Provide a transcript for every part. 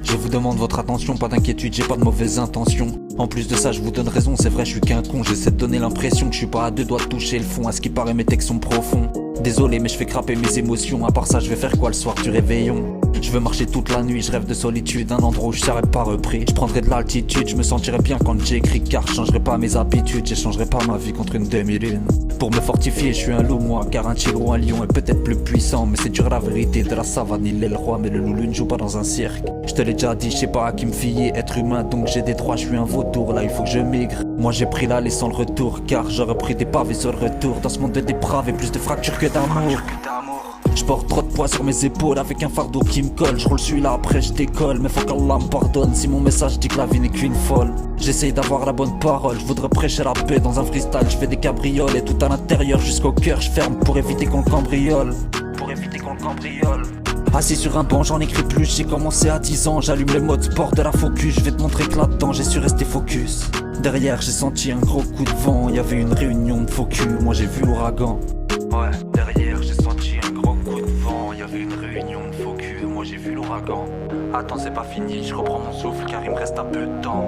Je vous demande votre attention, pas d'inquiétude, j'ai pas de mauvaises intentions. En plus de ça, je vous donne raison, c'est vrai, je suis qu'un con. J'essaie de donner l'impression que je suis pas à deux doigts de toucher le fond. À ce qui paraît, mes textes sont profonds. Désolé, mais je fais craper mes émotions. À part ça, je vais faire quoi le soir du réveillon? Je veux marcher toute la nuit, je rêve de solitude, un endroit où je serai pas repris. Je prendrai de l'altitude, je me sentirai bien quand j'écris, car je changerai pas mes habitudes, j'échangerai pas ma vie contre une demi-lune. Pour me fortifier, je suis un loup moi, car un tigre ou un lion est peut-être plus puissant. Mais c'est dur la vérité, de la savane il est le roi, mais le loup ne joue pas dans un cirque. Je te l'ai déjà dit, je sais pas à qui me fier, être humain donc j'ai des droits, je suis un vautour, là il faut que je migre. Moi j'ai pris l'aller sans le retour, car j'aurais pris des pavés sur le retour. Dans ce monde de dépravés, plus de fractures que d'amour. Je porte trop de poids sur mes épaules avec un fardeau qui me colle. Je roule celui-là après je décolle, mais faut qu'Allah me pardonne si mon message dit que la vie n'est qu'une folle. J'essaye d'avoir la bonne parole, je voudrais prêcher la paix dans un freestyle. Je fais des cabrioles et tout à l'intérieur jusqu'au cœur je ferme pour éviter qu'on le cambriole. Assis sur un banc, j'en écris plus, j'ai commencé à 10 ans. J'allume le mode sport de la focus, je vais te montrer que là-dedans j'ai su rester focus. Derrière j'ai senti un gros coup de vent, y avait une réunion de focus, moi j'ai vu l'ouragan. Ouais, derrière j'ai senti un gros coup de vent, y avait une réunion de focus, moi j'ai vu l'ouragan. Attends, c'est pas fini, je reprends mon souffle car il me reste un peu de temps.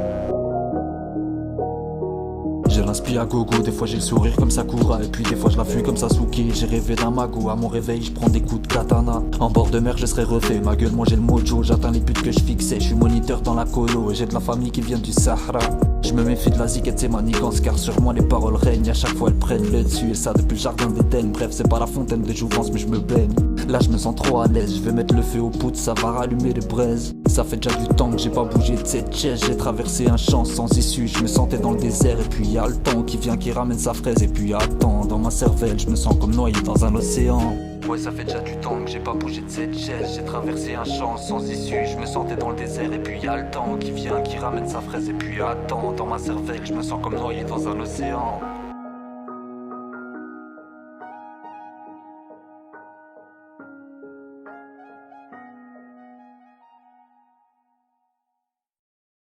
J'ai l'inspi à gogo, des fois j'ai le sourire comme Sakura, et puis des fois je la fuis comme Sasuke. J'ai rêvé d'un mago, à mon réveil je prends des coups de katana. En bord de mer je serai refait, ma gueule moi j'ai le mojo. J'atteins les buts que je fixais, je suis moniteur dans la colo. Et j'ai de la famille qui vient du Sahara. Je me méfie de la zik et de ses manigances, car sur moi les paroles règnent. À chaque fois elles prennent le dessus, et ça depuis le jardin d'Éden. Bref, c'est pas la fontaine de jouvence mais je me baigne. Là je me sens trop à l'aise, je vais mettre le feu aux poutres, ça va rallumer les braises. Ça fait déjà du temps que j'ai pas bougé de cette chaise. J'ai traversé un champ sans issue, je me sentais dans le désert. Et puis y'a le temps qui vient qui ramène sa fraise. Et puis attends, dans ma cervelle je me sens comme noyé dans un océan. Ouais, ça fait déjà du temps que j'ai pas bougé de cette chaise. J'ai traversé un champ sans issue, je me sentais dans le désert. Et puis y'a le temps qui vient qui ramène sa fraise. Et puis attends, dans ma cervelle je me sens comme noyé dans un océan.